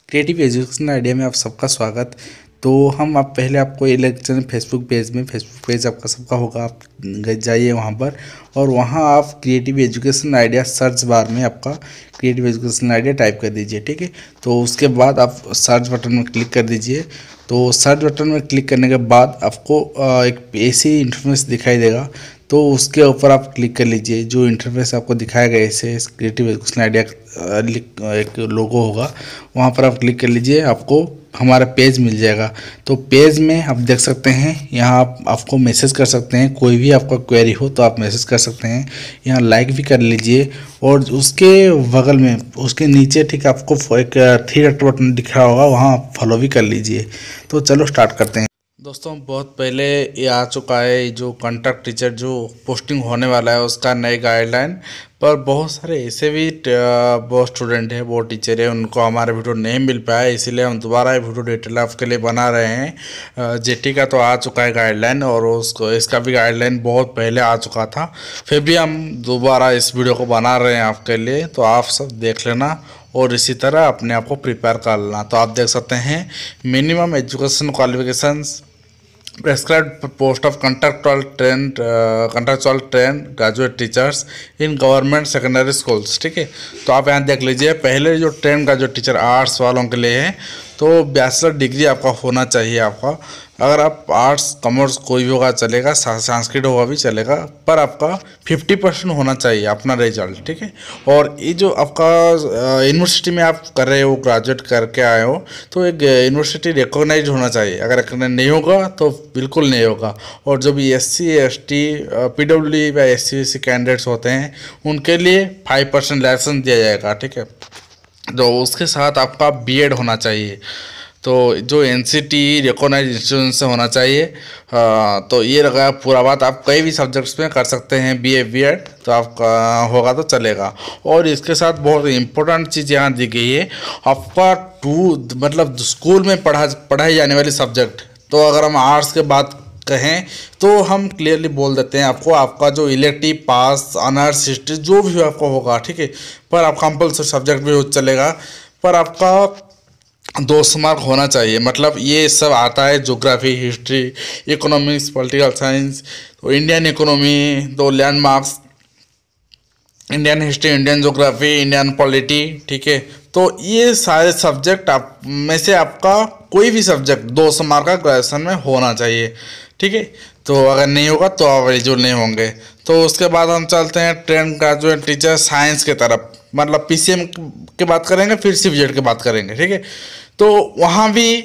Creative education idea में आप सबका स्वागत। तो हम आप पहले आपको ये लेक्चर फेसबुक पेज आपका सबका होगा, आप जाइए वहाँ पर और वहाँ आप creative education idea search bar में आपका क्रिएटिव एजुकेशन आइडिया टाइप कर दीजिए। ठीक है, तो उसके बाद आप सर्च बटन में क्लिक कर दीजिए। तो सर्च बटन में क्लिक करने के बाद आपको एक ऐसी इंटरफेस दिखाई देगा, तो उसके ऊपर आप क्लिक कर लीजिए। जो इंटरफेस आपको दिखाया गया ऐसे क्रिएटिव एजुकेशन आइडिया एक लोगो होगा, वहाँ पर आप क्लिक कर लीजिए, आपको हमारा पेज मिल जाएगा। तो पेज में आप देख सकते हैं, यहाँ आप आपको मैसेज कर सकते हैं, कोई भी आपका क्वेरी हो तो आप मैसेज कर सकते हैं। यहाँ लाइक भी कर लीजिए और उसके बगल में उसके नीचे ठीक आपको एक 3 डॉट बटन दिख रहा होगा, वहाँ आप फॉलो भी कर लीजिए। तो चलो स्टार्ट करते हैं। दोस्तों बहुत पहले ये आ चुका है जो कॉन्ट्रैक्ट टीचर जो पोस्टिंग होने वाला है उसका नए गाइडलाइन, पर बहुत सारे ऐसे भी बहुत स्टूडेंट है, बहुत टीचर है, उनको हमारा वीडियो नहीं मिल पाया, इसीलिए हम दोबारा ये वीडियो डिटेल आपके लिए बना रहे हैं। जेटी का तो आ चुका है गाइडलाइन और उसको इसका भी गाइडलाइन बहुत पहले आ चुका था, फिर भी हम दोबारा इस वीडियो को बना रहे हैं आपके लिए, तो आप सब देख लेना और इसी तरह अपने आप को प्रिपेयर कर लेना। तो आप देख सकते हैं minimum education qualifications prescribed post of contractual trained graduate teachers in government secondary schools. ठीक है, तो आप यहाँ देख लीजिए, पहले जो ट्रेंड ग्रेजुएट टीचर आर्ट्स वालों के लिए है तो बैचलर डिग्री आपका होना चाहिए। आपका अगर आप आर्ट्स कॉमर्स कोई भी होगा चलेगा, संस्कृत होगा भी चलेगा, पर आपका 50% होना चाहिए अपना रिजल्ट। ठीक है, और ये जो आपका यूनिवर्सिटी में आप कर रहे हो, ग्रेजुएट करके आए हो, तो एक यूनिवर्सिटी रिकॉग्नाइज होना चाहिए। अगर रिकॉग्नाइज नहीं होगा तो बिल्कुल नहीं होगा। और जो भी SC ST PWD या SC कैंडिडेट्स होते हैं उनके लिए 5% लाइसेंस दिया जाएगा। ठीक है, तो उसके साथ आपका BEd होना चाहिए, तो जो NCT रिकॉग्नाइज इंस्टीट्यूशन से होना चाहिए। तो ये रहा पूरा बात। आप कई भी सब्जेक्ट्स में कर सकते हैं BA BEd, तो आपका होगा तो चलेगा। और इसके साथ बहुत इंपॉर्टेंट चीज़ यहाँ दी गई है, आपका मतलब स्कूल में पढ़ाई जाने वाली सब्जेक्ट। तो अगर हम आर्ट्स के बात कहें तो हम क्लियरली बोल देते हैं आपको, आपका जो इलेक्टिव पास ऑनर्स हिस्ट्री जो भी आपको होगा, ठीक है, पर आप कंपल्सरी सब्जेक्ट भी चलेगा, पर आपका 200 मार्क होना चाहिए। मतलब ये सब आता है geography, history, economics, political science, तो इंडियन इकोनॉमी, तो landmarks, Indian history, Indian geography, Indian polity. ठीक है, तो ये सारे सब्जेक्ट आप में से आपका कोई भी सब्जेक्ट 200 मार्क का ग्रेजुएशन में होना चाहिए। ठीक है, तो अगर नहीं होगा तो आप एलिजिबल नहीं होंगे। तो उसके बाद हम चलते हैं ट्रेंड ग्रेजुएट टीचर साइंस के तरफ, मतलब PCM की बात करेंगे, फिर CBZ की बात करेंगे। ठीक है, तो वहाँ भी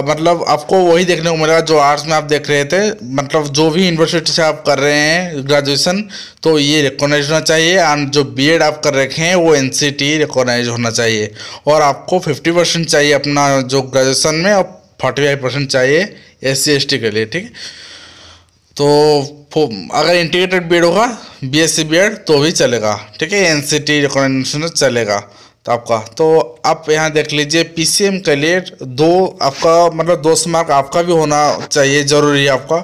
मतलब आपको वही देखने को मिलेगा जो आर्ट्स में आप देख रहे थे। मतलब जो भी यूनिवर्सिटी से आप कर रहे हैं ग्रेजुएशन, तो ये रिकॉग्नाइज होना चाहिए। एंड जो BEd आप कर रखे हैं वो NCT रिकॉग्नाइज होना चाहिए। और आपको 50% चाहिए अपना जो ग्रेजुएशन में, और 45% चाहिए SC ST के लिए। ठीक है, तो अगर इंटीग्रेटेड BEd होगा, BSc BEd, तो भी चलेगा। ठीक है, NCT रिकॉग्निशन चलेगा तो आपका। तो आप यहाँ देख लीजिए PCM के लिए आपका मतलब 200 मार्क आपका भी होना चाहिए, ज़रूरी है आपका।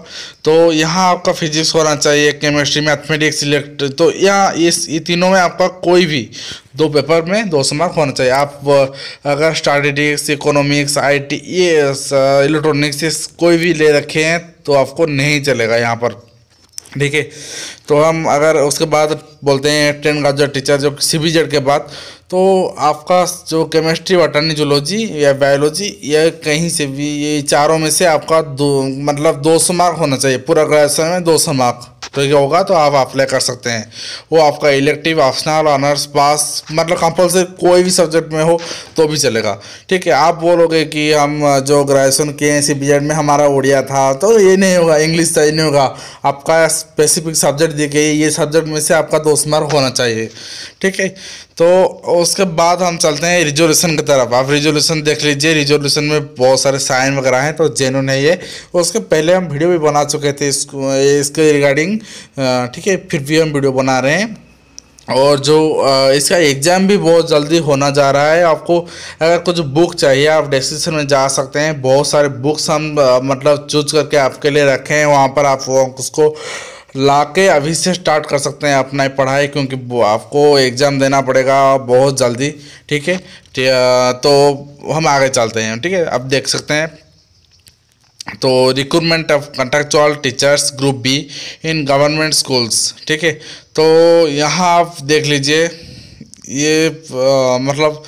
तो यहाँ आपका फिजिक्स होना चाहिए, केमिस्ट्री, मैथमेटिक्स, इलेक्ट्रिक, तो यहाँ ये तीनों में आपका कोई भी 2 पेपर में 200 मार्क होना चाहिए। आप अगर स्टैटिस्टिक्स, इकोनॉमिक्स, IT, ये इलेक्ट्रॉनिक्स कोई भी ले रखे हैं तो आपको नहीं चलेगा यहाँ पर। ठीक है, तो हम अगर उसके बाद बोलते हैं ट्रेंड ग्रेजुएट टीचर जो CBZ के बाद, तो आपका जो केमिस्ट्री, बॉटनी, जूलॉजी या बायोलॉजी, या कहीं से भी ये चारों में से आपका मतलब 200 मार्क होना चाहिए। पूरा ग्रेजुएशन में 200 मार्क तो ये होगा तो आप अप्लाई कर सकते हैं। वो आपका इलेक्टिव, ऑप्शनल, ऑनर्स, पास, मतलब कंपल्सरी कोई भी सब्जेक्ट में हो तो भी चलेगा। ठीक है, आप बोलोगे कि हम जो ग्रेजुएशन किए हैं CBZ में हमारा उड़िया था, तो ये नहीं होगा, इंग्लिश सही नहीं होगा। आपका स्पेसिफिक सब्जेक्ट दी गई, ये सब्जेक्ट में से आपका 200 मार्क होना चाहिए। ठीक है, तो उसके बाद हम चलते हैं रिजोल्यूशन की तरफ। आप रिजोल्यूशन देख लीजिए, रिजोल्यूशन में बहुत सारे साइन वगैरह हैं, तो जेन्युइन है ये। उसके पहले हम वीडियो भी बना चुके थे इसके रिगार्डिंग। ठीक है, फिर भी हम वीडियो बना रहे हैं। और जो इसका एग्ज़ाम भी बहुत जल्दी होना जा रहा है। आपको अगर कुछ बुक चाहिए आप डिस्क्रिप्शन में जा सकते हैं, बहुत सारे बुक्स हम मतलब चूज करके आपके लिए रखे हैं, वहाँ पर आप उसको लाके अभी से स्टार्ट कर सकते हैं अपना पढ़ाई, क्योंकि आपको एग्ज़ाम देना पड़ेगा बहुत जल्दी। ठीक है, तो हम आगे चलते हैं। ठीक है, अब देख सकते हैं तो recruitment of contractual teachers group be in government schools. ठीक है, तो यहाँ आप देख लीजिए ये मतलब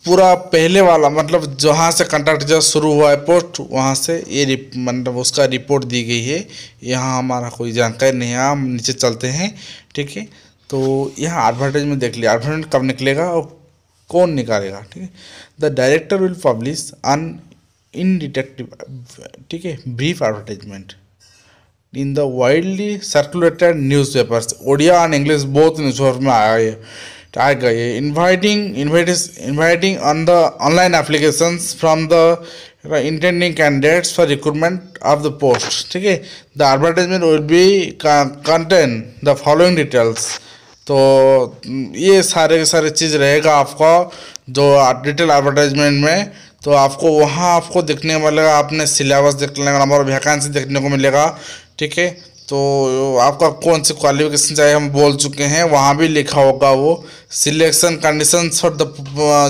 पूरा पहले वाला, मतलब जहाँ से कंट्रैक्ट जब शुरू हुआ है पोस्ट, वहाँ से ये मतलब उसका रिपोर्ट दी गई है। यहाँ हमारा कोई जानकारी नहीं है, हम नीचे चलते हैं। ठीक है, तो यहाँ एडवर्टाइजमेंट देख लिया, एडवर्टाइजमेंट कब निकलेगा और कौन निकालेगा। ठीक है, the director will publish an indicative है, brief advertisement in the widely circulated newspapers, Odia and English both newspaper में आ गए, inviting on the online applications from the intending candidates for recruitment of the post. ठीक है, the advertisement will be contain the following details. तो ये सारे के सारे चीज़ रहेगा आपका जो डिटेल एडवर्टाइजमेंट में। तो आपको वहाँ आपको देखने को मिलेगा, आपने सिलेबस देखने का, नंबर वैकेंसी देखने को मिलेगा। ठीक है, तो आपका कौन सी क्वालिफिकेशन चाहिए हम बोल चुके हैं, वहाँ भी लिखा होगा वो सिलेक्शन कंडीशंस फॉर द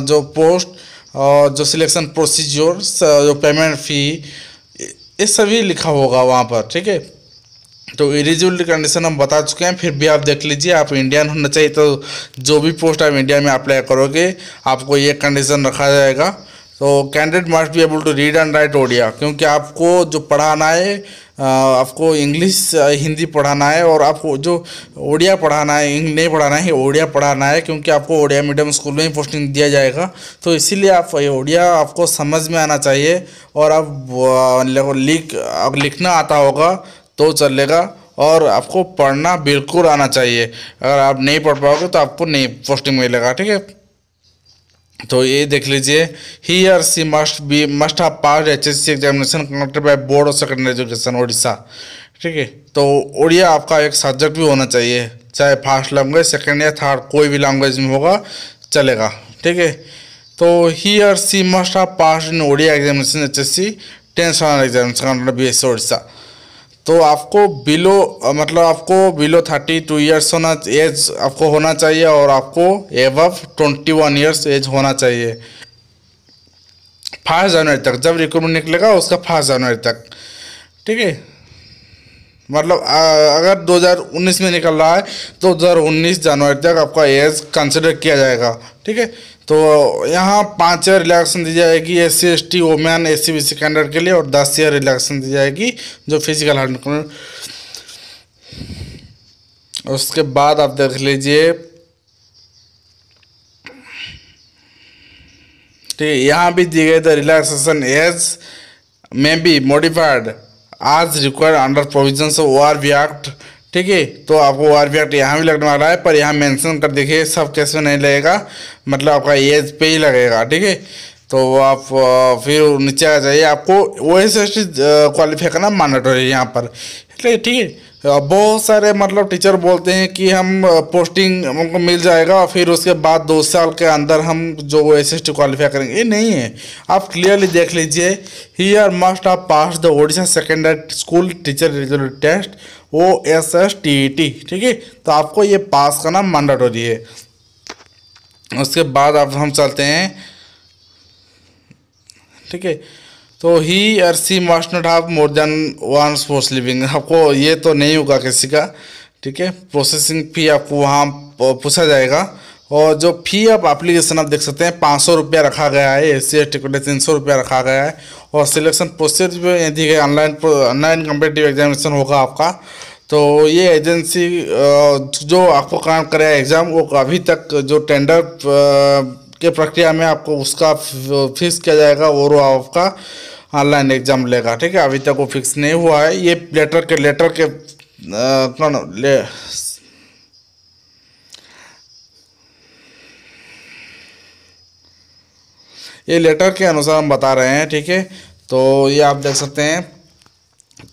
जो पोस्ट और जो सिलेक्शन प्रोसीजर, जो पेमेंट फ़ी, ये सभी लिखा होगा वहाँ पर। ठीक है, तो एलिजिबिलिटी कंडीशन हम बता चुके हैं, फिर भी आप देख लीजिए। आप इंडियन होना चाहिए, तो जो भी पोस्ट आप इंडिया में अप्लाई करोगे आपको ये कंडीशन रखा जाएगा। तो candidate must be able to read and write Odia, क्योंकि आपको जो पढ़ाना है आपको इंग्लिश हिंदी पढ़ाना है, और आपको जो ओडिया पढ़ाना है, नहीं पढ़ाना है, ओडिया पढ़ाना है, क्योंकि आपको ओडिया मीडियम स्कूल में ही पोस्टिंग दिया जाएगा। तो इसीलिए आप ये ओडिया आपको समझ में आना चाहिए, और आप लिखना आता होगा तो चलेगा, और आपको पढ़ना बिल्कुल आना चाहिए। अगर आप नहीं पढ़ पाओगे तो आपको नहीं पोस्टिंग मिलेगा। ठीक है, तो ये देख लीजिए, he or she must have passed HSC examination conducted by board of secondary education Odisha. ठीक है, तो ओडिया आपका एक सब्जेक्ट भी होना चाहिए, चाहे फर्स्ट लैंग्वेज, सेकेंड या थर्ड, कोई भी लैंग्वेज में होगा चलेगा। ठीक है, तो he or she must have passed in Odia examination HSC 10th standard examination BSc Odisha. तो आपको मतलब आपको बिलो 32 ईयर्स होना एज आपको होना चाहिए, और आपको एबव 21 ईयर्स एज होना चाहिए 1 जनवरी तक। जब रिक्रूटमेंट निकलेगा उसका 1 जनवरी तक। ठीक है, मतलब अगर 2019 में निकल रहा है तो 2019 जनवरी तक आपका एज कंसिडर किया जाएगा। ठीक है, तो यहाँ 5 ईयर रिलैक्सेशन दी जाएगी SC ST women SC BC candidate के लिए, और 10 ईयर रिलैक्सेशन दी जाएगी जो फिजिकल हैंडिकैप। उसके बाद आप देख लीजिए, ठीक है, यहाँ भी दी गई द रिलैक्सेशन एज में बी मॉडिफाइड आज required under provisions of ORV act. ठीक है, तो आपको ORV एक्ट यहाँ भी लगने वाला है, पर यहाँ मेंशन कर देखिए, सब केस में नहीं लगेगा, मतलब आपका एज पे ही लगेगा। ठीक है, तो आप फिर नीचे आ जाइए, आपको OSST क्वालिफाई करना मैंडेटरी है यहाँ पर। ठीक है, बहुत सारे मतलब टीचर बोलते हैं कि हम पोस्टिंग हमको मिल जाएगा और फिर उसके बाद 2 साल के अंदर हम जो SST क्वालिफाई करेंगे, ये नहीं है। आप क्लियरली देख लीजिए, here must have pass the Odisha secondary school teacher eligibility test OSSTET। ठीक है, तो आपको ये पास करना मैंडेटरी है। उसके बाद अब हम चलते हैं। ठीक है, तो he or she must not have more than 1 sports living, आपको ये तो नहीं होगा किसी का। ठीक है, प्रोसेसिंग फ़ी आपको वहाँ पूछा जाएगा, और जो फ़ी ऑफ एप्लीकेशन आप देख सकते हैं 500 रुपया रखा गया है, SC ST को 300 रुपया रखा गया है, और सिलेक्शन प्रोसेस भी दी गई, ऑनलाइन कम्पिटिटिव एग्जामिनेशन होगा आपका। तो ये एजेंसी जो आपको काम करेगा एग्ज़ाम, वो अभी तक जो टेंडर के प्रक्रिया में आपको उसका फिक्स किया जाएगा, और वो आपका ऑनलाइन एग्जाम लेगा। ठीक है, अभी तक वो फिक्स नहीं हुआ है। ये लेटर के ये लेटर के अनुसार हम बता रहे हैं। ठीक है, तो ये आप देख सकते हैं।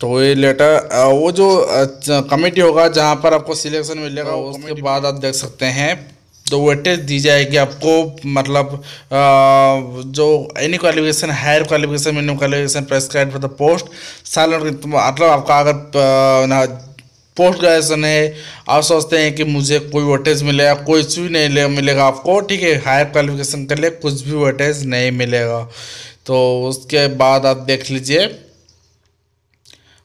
तो ये लेटर वो जो कमेटी होगा जहाँ पर आपको सिलेक्शन मिलेगा, उसके बाद आप देख सकते हैं तो वेटेज दी जाएगी आपको, मतलब जो any qualification, higher qualification, minimum qualification prescribed for the post साल, मतलब आपका अगर पोस्ट ग्रेजुएशन है, आप सोचते हैं कि मुझे कोई वेटेज मिलेगा, कुछ भी नहीं मिलेगा आपको, ठीक है। हायर क्वालिफिकेशन के लिए कुछ भी वेटेज नहीं मिलेगा। तो उसके बाद आप देख लीजिए,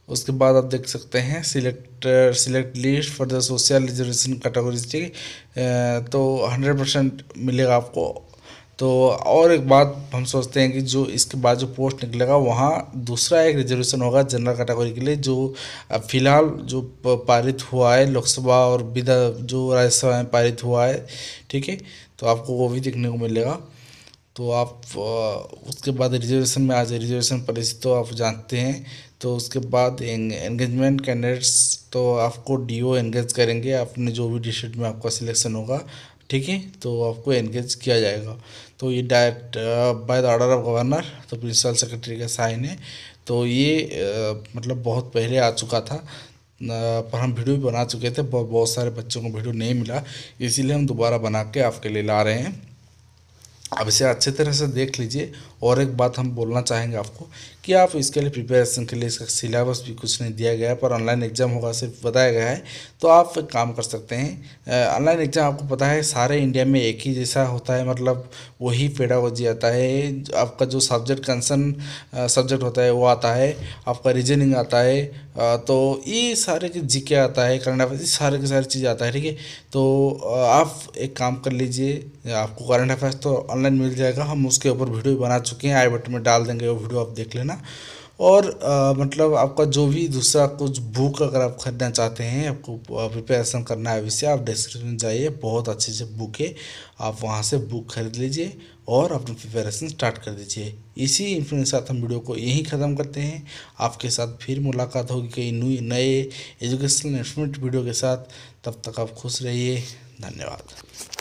उसके बाद आप देख सकते हैं select list for the social reservation categories, ठीक है। तो 100% मिलेगा आपको। तो और एक बात हम सोचते हैं कि जो इसके बाद जो पोस्ट निकलेगा वहाँ दूसरा एक रिजर्वेशन होगा जनरल कैटेगरी के लिए, जो फिलहाल जो पारित हुआ है लोकसभा और जो राज्यसभा में पारित हुआ है, ठीक है। तो आपको वो भी देखने को मिलेगा। तो आप उसके बाद रिजर्वेशन में आ जाए, रिजर्वेशन पॉलिसी तो आप जानते हैं। तो उसके बाद एंगेजमेंट कैंडिडेट्स, तो आपको डीओ एंगेज करेंगे, आपने जो भी डिस्ट्रिक्ट में आपका सिलेक्शन होगा, ठीक है, तो आपको एंगेज किया जाएगा। तो ये direct by the order of governor, तो प्रिंसिपल सेक्रेटरी का साइन है। तो ये मतलब बहुत पहले आ चुका था, पर हम वीडियो भी बना चुके थे, बहुत सारे बच्चों को वीडियो नहीं मिला, इसीलिए हम दोबारा बना के आपके लिए ला रहे हैं। अब इसे अच्छे तरह से देख लीजिए। और एक बात हम बोलना चाहेंगे आपको कि आप इसके लिए प्रिपरेशन के लिए इसका सिलेबस भी कुछ नहीं दिया गया है, पर ऑनलाइन एग्ज़ाम होगा सिर्फ बताया गया है। तो आप एक काम कर सकते हैं, ऑनलाइन एग्ज़ाम आपको पता है सारे इंडिया में एक ही जैसा होता है, मतलब वही पेडागोजी आता है। आपका जो सब्जेक्ट कंसर्न सब्जेक्ट होता है वो आता है, आपका रीजनिंग आता है, तो ये सारे के जीके आता है, करंट अफेयर्स, सारे के सारी चीज़ आता है, ठीक है। तो आप एक काम कर लीजिए, आपको करंट अफेयर्स तो ऑनलाइन मिल जाएगा, हम उसके ऊपर वीडियो बना चुके हैं, आई बटन में डाल देंगे, वो वीडियो आप देख लेना। और मतलब आपका जो भी दूसरा कुछ बुक अगर आप खरीदना चाहते हैं, आपको प्रिपरेशन करना है विषय, आप डिस्क्रिप्शन में जाइए, बहुत अच्छी से बुक है, आप वहाँ से बुक खरीद लीजिए और अपनी प्रिपरेशन स्टार्ट कर दीजिए। इसी इन्फॉर्मेशन के साथ हम वीडियो को यहीं ख़त्म करते हैं। आपके साथ फिर मुलाकात होगी कई नए एजुकेशनल इन्फॉर्मेटिव वीडियो के साथ। तब तक आप खुश रहिए। धन्यवाद।